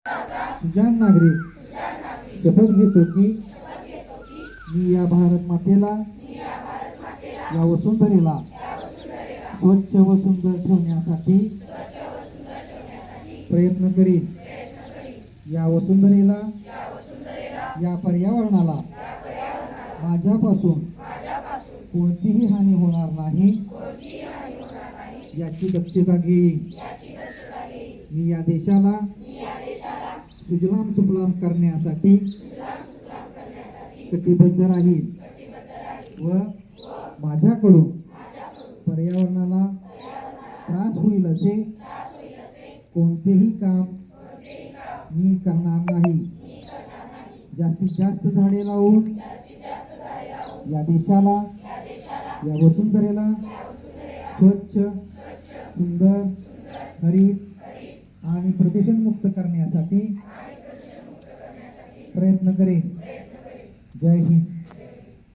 सुजाण नागरिक शपथ घेतो की मी या भारत मातेला, या वसुंधरेला स्वच्छ व सुंदर ठेवण्यासाठी प्रयत्न करीन. या वसुंधरेला, या पर्यावरणाला माझ्यापासून कोणतीही हानी होणार नाही याची दक्षता घेईन. मी या देशाला सुजलाम सुफलाम करण्यासाठी कटिबद्ध राहील व माझ्याकडून पर्यावरणाला त्रास होईल असे कोणतेही काम मी करणार नाही. जास्तीत जास्त झाडे लावून या देशाला, या वसुंधरेला स्वच्छ, सुंदर, हरित आणि प्रदूषण मुक्त करण्यासाठी प्रयत्न करेन. जय हिंद.